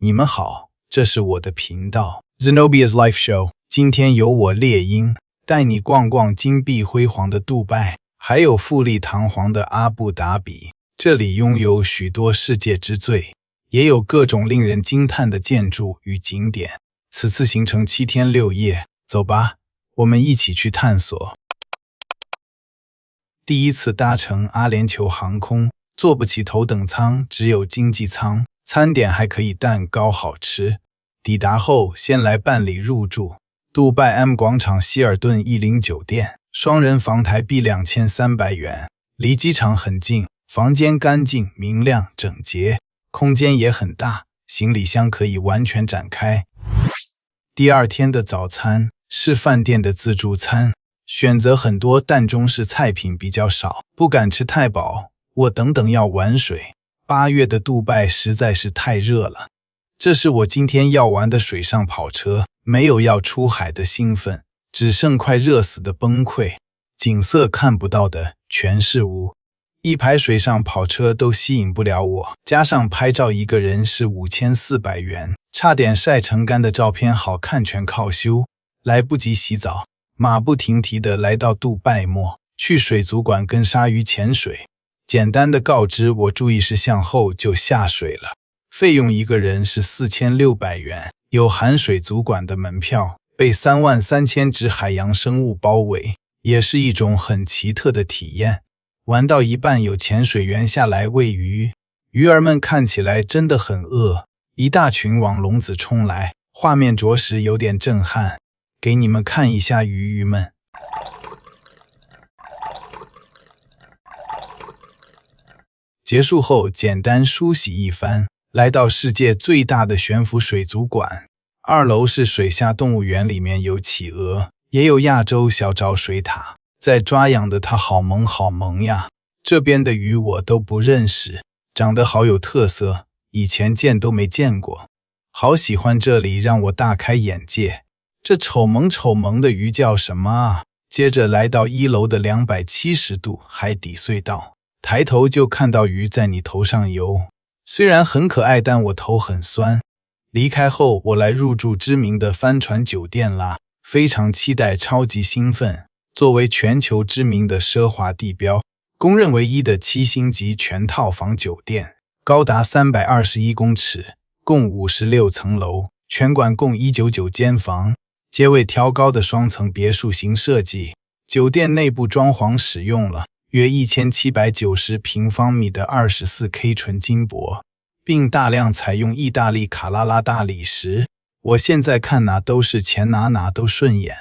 你们好，这是我的频道 Zenobia's Life Show。今天由我猎鹰带你逛逛金碧辉煌的杜拜，还有富丽堂皇的阿布达比。这里拥有许多世界之最，也有各种令人惊叹的建筑与景点。此次行程7天6夜，走吧，我们一起去探索。第一次搭乘阿联酋航空，坐不起头等舱，只有经济舱，餐点还可以蛋糕好吃。抵达后，先来办理入住。杜拜 M 广场希尔顿10酒店，双人房台币2300元，离机场很近，房间干净、明亮、整洁，空间也很大，行李箱可以完全展开。第二天的早餐是饭店的自助餐，选择很多，但中式菜品比较少，不敢吃太饱。我等要玩水，8月的杜拜实在是太热了。这是我今天要玩的水上跑车，没有要出海的兴奋，只剩快热死的崩溃。景色看不到的全是雾，一排水上跑车都吸引不了我，加上拍照一个人是5400元，差点晒成干的照片好看全靠修，来不及洗澡，马不停蹄地来到杜拜末，去水族馆跟鲨鱼潜水。简单的告知我注意事项后就下水了，费用一个人是4600元，有含水族馆的门票，被33000只海洋生物包围，也是一种很奇特的体验。玩到一半，有潜水员下来喂鱼，鱼儿们看起来真的很饿，一大群往笼子冲来，画面着实有点震撼。给你们看一下鱼们。结束后简单梳洗一番，来到世界最大的悬浮水族馆。2楼是水下动物园，里面有企鹅，也有亚洲小沼水獭，在抓痒的它好萌好萌呀。这边的鱼我都不认识，长得好有特色，以前见都没见过。好喜欢这里，让我大开眼界。这丑萌丑萌的鱼叫什么啊？接着来到1楼的270度海底隧道，抬头就看到鱼在你头上游，虽然很可爱，但我头很酸。离开后，我来入住知名的帆船酒店啦，非常期待，超级兴奋。作为全球知名的奢华地标，公认唯一的7星级全套房酒店，高达321公尺，共56层楼，全馆共199间房，街位挑高的双层别墅型设计。酒店内部装潢使用了约1790平方米的 24K 纯金箔，并大量采用意大利卡拉拉大理石。我现在看哪都是钱，哪都顺眼。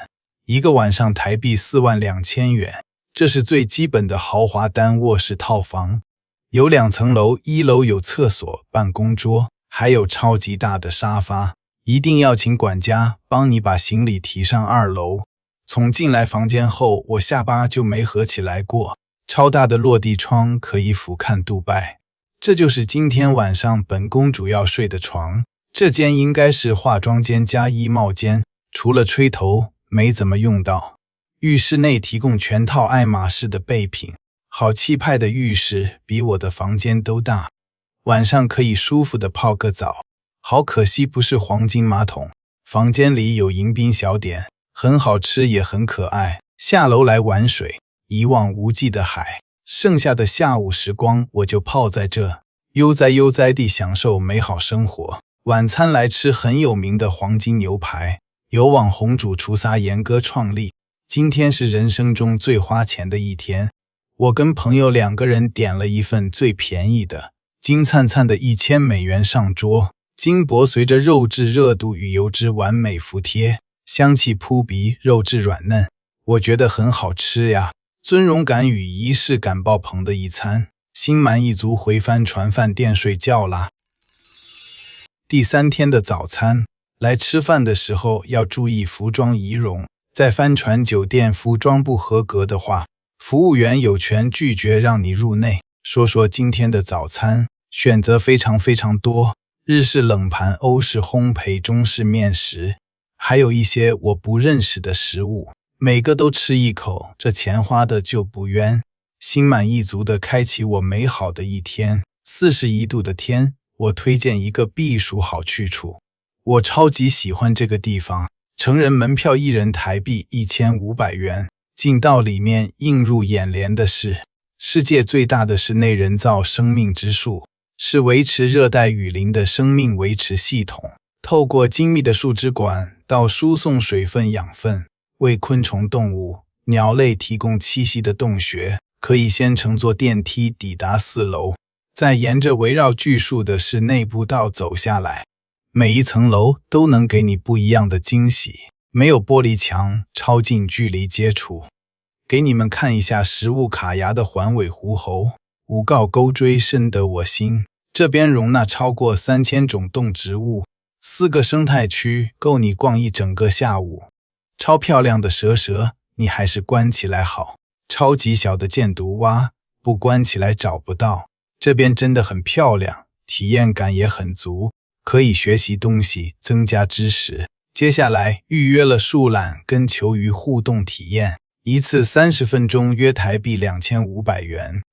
一个晚上台币42000元，这是最基本的豪华单卧室套房。有2层楼，1楼有厕所、办公桌，还有超级大的沙发。一定要请管家帮你把行李提上2楼。从进来房间后，我下巴就没合起来过。超大的落地窗可以俯瞰杜拜。这就是今天晚上本公主要睡的床。这间应该是化妆间加衣帽间，除了吹头没怎么用到。浴室内提供全套爱马仕的备品，好气派的浴室，比我的房间都大。晚上可以舒服的泡个澡，好可惜不是黄金马桶。房间里有迎宾小点，很好吃也很可爱。下楼来玩水，一望无际的海，剩下的下午时光我就泡在这，悠哉地享受美好生活。晚餐来吃很有名的黄金牛排，由网红主厨撒严哥创立。今天是人生中最花钱的一天，我跟朋友2个人点了一份最便宜的，金灿灿的1000美元上桌，金箔随着肉质热度与油脂完美服帖，香气扑鼻，肉质软嫩，我觉得很好吃呀。尊荣感与仪式感爆棚的一餐，心满意足回帆船饭店睡觉啦。第3天的早餐，来吃饭的时候要注意服装仪容，在帆船酒店服装不合格的话，服务员有权拒绝让你入内。说说今天的早餐，选择非常多，日式冷盘、欧式烘焙、中式面食，还有一些我不认识的食物，每个都吃一口，这钱花的就不冤。心满意足地开启我美好的一天。41度的天，我推荐一个避暑好去处。我超级喜欢这个地方，成人门票一人台币1500元。进到里面，映入眼帘的是世界最大的室内人造生命之树，是维持热带雨林的生命维持系统。透过精密的树枝管道输送水分养分，为昆虫动物、鸟类提供栖息的洞穴。可以先乘坐电梯抵达4楼，再沿着围绕巨树的室内步道走下来。每一层楼都能给你不一样的惊喜，没有玻璃墙，超近距离接触。给你们看一下食物卡牙的环尾狐猴，五告钩锥深得我心。这边容纳超过3000种动植物，4个生态区够你逛一整个下午。超漂亮的蛇，你还是关起来好。超级小的箭毒蛙，不关起来找不到。这边真的很漂亮，体验感也很足，可以学习东西，增加知识。接下来预约了树懒跟球鱼互动体验，一次30分钟，约台币2500元。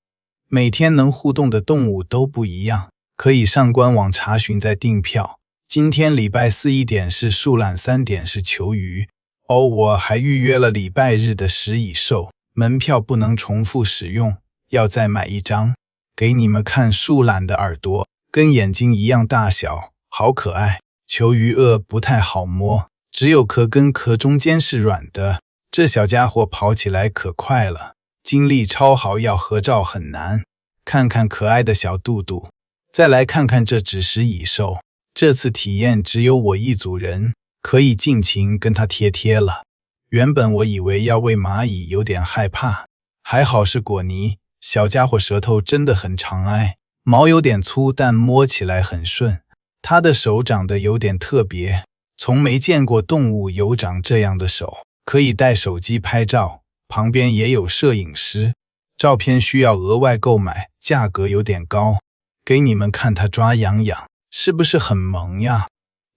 每天能互动的动物都不一样，可以上官网查询再订票。今天礼拜4 1点是树懒，3点是球鱼。我还预约了礼拜日的食蚁兽。门票不能重复使用，要再买一张。给你们看树懒的耳朵，跟眼睛一样大小，好可爱。球鱼不太好摸，只有壳跟壳中间是软的。这小家伙跑起来可快了，精力超好，要合照很难。看看可爱的小肚肚。再来看看这只食蚁兽，这次体验只有我一组人，可以尽情跟它贴了。原本我以为要喂蚂蚁，有点害怕，还好是果泥。小家伙舌头真的很长挨，毛有点粗，但摸起来很顺。它的手长得有点特别，从没见过动物有长这样的手，可以带手机拍照，旁边也有摄影师。照片需要额外购买，价格有点高。给你们看它抓痒痒，是不是很萌呀？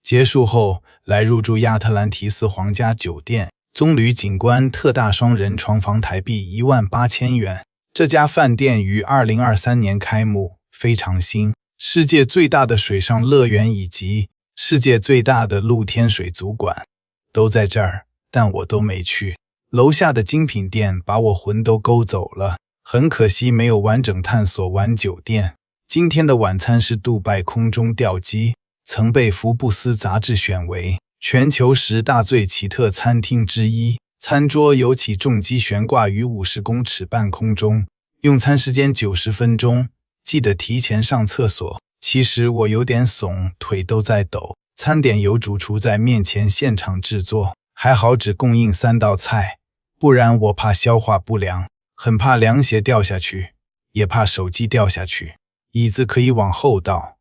结束后来入住亚特兰提斯皇家酒店。棕榈景观特大双人床房台币18000元。这家饭店于2023年开幕，非常新。世界最大的水上乐园以及世界最大的露天水族馆都在这儿，但我都没去。楼下的精品店把我魂都勾走了，很可惜没有完整探索完酒店。今天的晚餐是杜拜空中吊机，曾被福布斯杂志选为全球10大最奇特餐厅之一。餐桌由起重机悬挂于50公尺半空中，用餐时间90分钟，记得提前上厕所。其实我有点怂，腿都在抖。餐点由主厨在面前现场制作，还好只供应3道菜，不然我怕消化不良，很怕凉鞋掉下去，也怕手机掉下去。椅子可以往后倒，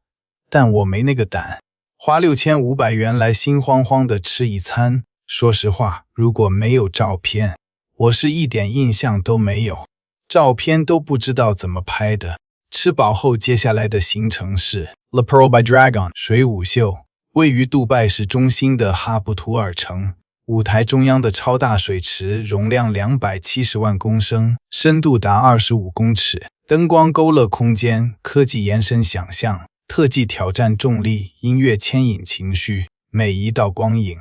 但我没那个胆。花6500元来心慌慌的吃一餐，说实话，如果没有照片，我是一点印象都没有，照片都不知道怎么拍的。吃饱后，接下来的行程是 La Pearl by Dragon 水舞秀，位于杜拜市中心的哈布图尔城。舞台中央的超大水池容量270万公升，深度达25公尺，灯光勾勒空间，科技延伸想象，特技挑战重力，音乐牵引情绪。每一道光影，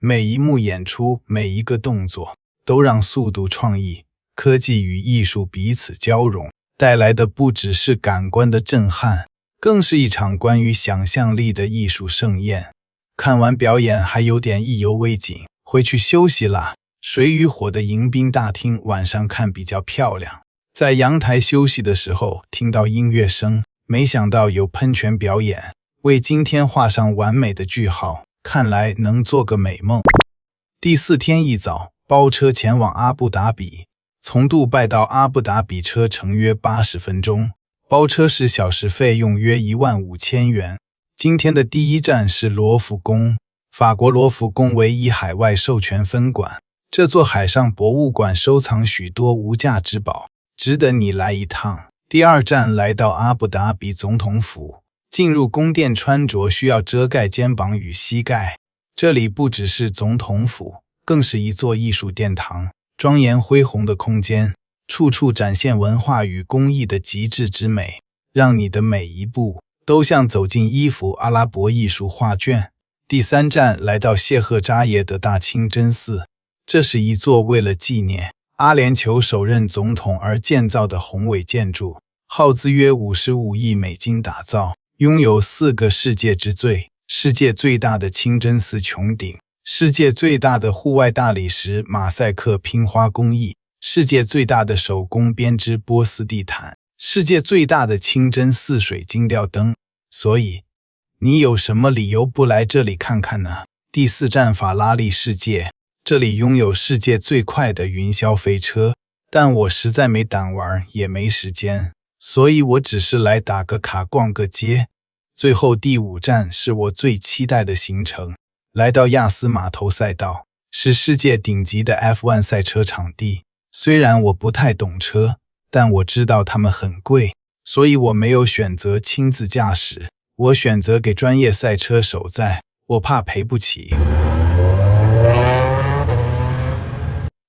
每一幕演出，每一个动作，都让速度、创意、科技与艺术彼此交融，带来的不只是感官的震撼，更是一场关于想象力的艺术盛宴。看完表演还有点意犹未尽，回去休息啦。水与火的迎宾大厅晚上看比较漂亮。在阳台休息的时候，听到音乐声，没想到有喷泉表演，为今天画上完美的句号，看来能做个美梦。第4天一早，包车前往阿布达比，从杜拜到阿布达比车程约80分钟，包车时小时费用约15000元。今天的第一站是罗浮宫。法国罗浮宫唯一海外授权分馆，这座海上博物馆收藏许多无价之宝，值得你来一趟。第2站来到阿布达比总统府，进入宫殿穿着需要遮盖肩膀与膝盖。这里不只是总统府，更是一座艺术殿堂，庄严恢宏的空间，处处展现文化与工艺的极致之美，让你的每一步都像走进一幅阿拉伯艺术画卷。第3站来到谢赫扎耶的大清真寺，这是一座为了纪念阿联酋首任总统而建造的宏伟建筑，耗资约55亿美金打造，拥有4个世界之最：世界最大的清真寺穹顶，世界最大的户外大理石马赛克拼花工艺，世界最大的手工编织波斯地毯，世界最大的清真寺水晶吊灯。所以你有什么理由不来这里看看呢？第4站法拉利世界，这里拥有世界最快的云霄飞车，但我实在没胆玩，也没时间，所以我只是来打个卡逛个街。最后第5站是我最期待的行程，来到亚斯码头赛道，是世界顶级的 F1 赛车场地。虽然我不太懂车，但我知道它们很贵，所以我没有选择亲自驾驶，我选择给专业赛车手载，我怕赔不起。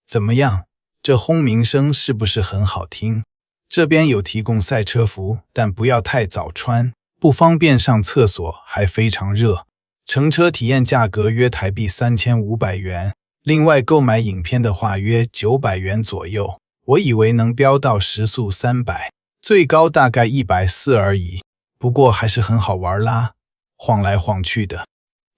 怎么样？这轰鸣声是不是很好听？这边有提供赛车服，但不要太早穿，不方便上厕所，还非常热。乘车体验价格约台币3500元，另外购买影片的话约900元左右。我以为能飙到时速300，最高大概140而已，不过还是很好玩啦，晃来晃去的。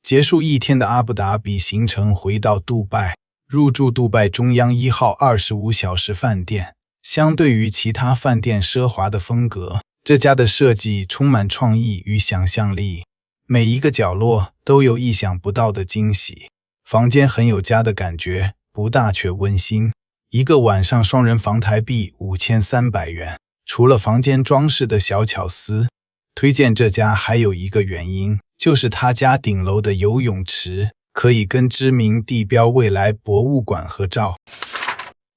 结束1天的阿布达比行程，回到杜拜，入住杜拜中央1号25小时饭店。相对于其他饭店奢华的风格，这家的设计充满创意与想象力，每一个角落都有意想不到的惊喜。房间很有家的感觉，不大却温馨。一个晚上双人房台币5300元，除了房间装饰的小巧思，推荐这家还有一个原因，就是他家顶楼的游泳池可以跟知名地标未来博物馆合照。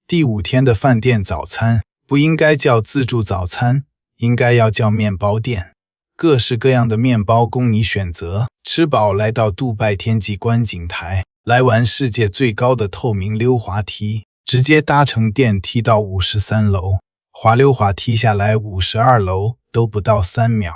第5天的饭店早餐不应该叫自助早餐，应该要叫面包店，各式各样的面包供你选择。吃饱来到杜拜天际观景台，来玩世界最高的透明溜滑梯，直接搭乘电梯到53楼，滑溜滑梯下来52楼都不到3秒。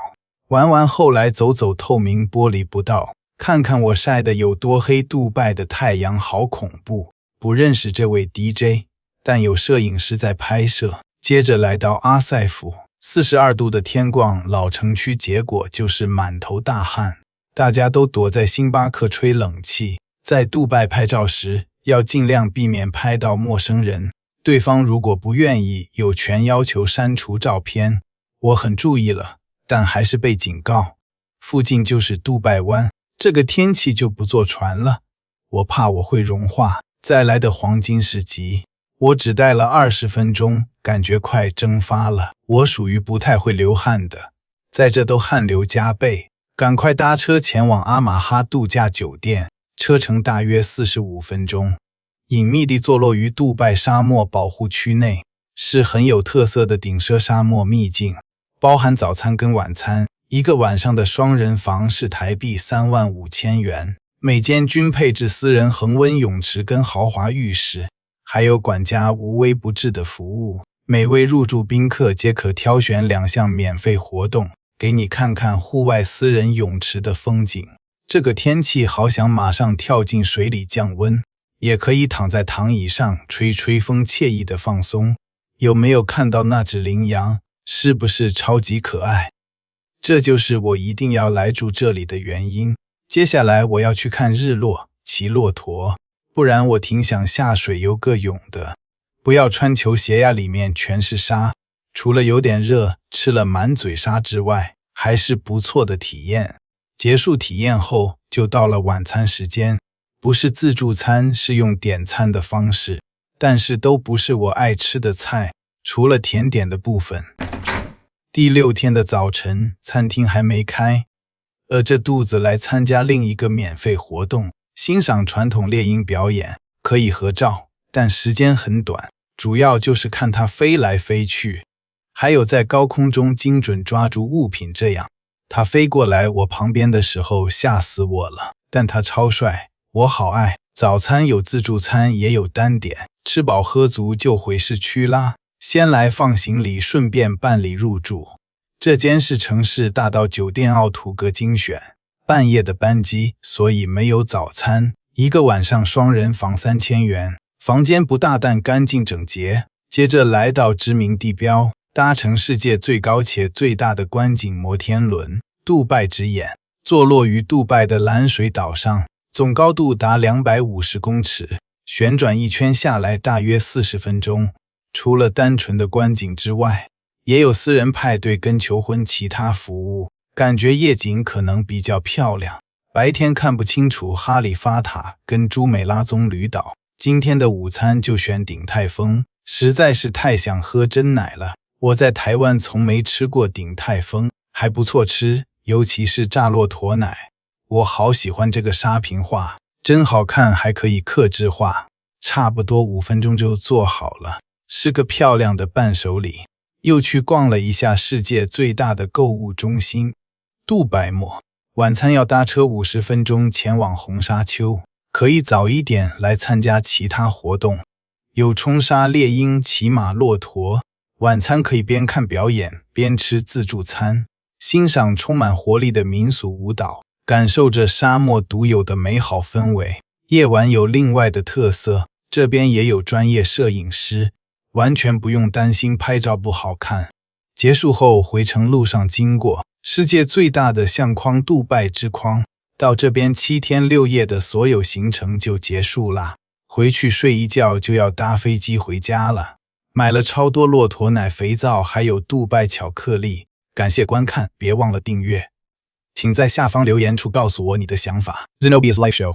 玩完后来走走透明玻璃步道，看看我晒得有多黑。杜拜的太阳好恐怖，不认识这位 DJ， 但有摄影师在拍摄。接着来到阿塞夫，42度的天逛老城区，结果就是满头大汗，大家都躲在星巴克吹冷气。在杜拜拍照时要尽量避免拍到陌生人，对方如果不愿意，有权要求删除照片。我很注意了，但还是被警告。附近就是杜拜湾，这个天气就不坐船了，我怕我会融化。再来的黄金时期，我只待了20分钟，感觉快蒸发了。我属于不太会流汗的，在这都汗流浃背，赶快搭车前往阿马哈度假酒店，车程大约45分钟。隐秘地坐落于杜拜沙漠保护区内，是很有特色的顶奢沙漠秘境，包含早餐跟晚餐。一个晚上的双人房是台币35000元，每间均配置私人恒温泳池跟豪华浴室，还有管家无微不至的服务。每位入住宾客皆可挑选2项免费活动，给你看看户外私人泳池的风景。这个天气好想马上跳进水里降温，也可以躺在躺椅上吹吹风，惬意的放松。有没有看到那只羚羊？是不是超级可爱？这就是我一定要来住这里的原因。接下来我要去看日落，骑骆驼，不然我挺想下水游个泳的。不要穿球鞋呀，里面全是沙。除了有点热，吃了满嘴沙之外，还是不错的体验。结束体验后，就到了晚餐时间，不是自助餐，是用点餐的方式，但是都不是我爱吃的菜，除了甜点的部分。第6天的早晨，餐厅还没开，饿着肚子来参加另一个免费活动，欣赏传统猎鹰表演，可以合照，但时间很短，主要就是看它飞来飞去，还有在高空中精准抓住物品这样。它飞过来我旁边的时候吓死我了，但它超帅，我好爱。早餐有自助餐也有单点，吃饱喝足就回市区啦。先来放行李，顺便办理入住。这间是城市大道酒店奥图格精选，半夜的班机，所以没有早餐。一个晚上双人房3000元，房间不大但干净整洁。接着来到知名地标，搭乘世界最高且最大的观景摩天轮——杜拜之眼，坐落于杜拜的蓝水岛上，总高度达250公尺，旋转一圈下来大约40分钟。除了单纯的观景之外，也有私人派对跟求婚其他服务，感觉夜景可能比较漂亮。白天看不清楚哈利法塔跟朱美拉棕榈岛。今天的午餐就选鼎泰丰，实在是太想喝珍奶了。我在台湾从没吃过鼎泰丰，还不错吃，尤其是炸骆驼奶。我好喜欢这个沙平画，真好看，还可以客制化，差不多5分钟就做好了，是个漂亮的伴手礼。又去逛了一下世界最大的购物中心——杜拜末。晚餐要搭车50分钟前往红沙丘，可以早一点来参加其他活动，有冲沙、猎鹰、骑马、骆驼。晚餐可以边看表演边吃自助餐，欣赏充满活力的民俗舞蹈，感受着沙漠独有的美好氛围。夜晚有另外的特色，这边也有专业摄影师，完全不用担心拍照不好看。结束后回程路上经过世界最大的相框杜拜之框，到这边7天6夜的所有行程就结束啦。回去睡一觉就要搭飞机回家了。买了超多骆驼奶、肥皂，还有杜拜巧克力。感谢观看，别忘了订阅。请在下方留言处告诉我你的想法。Zenobia's Life Show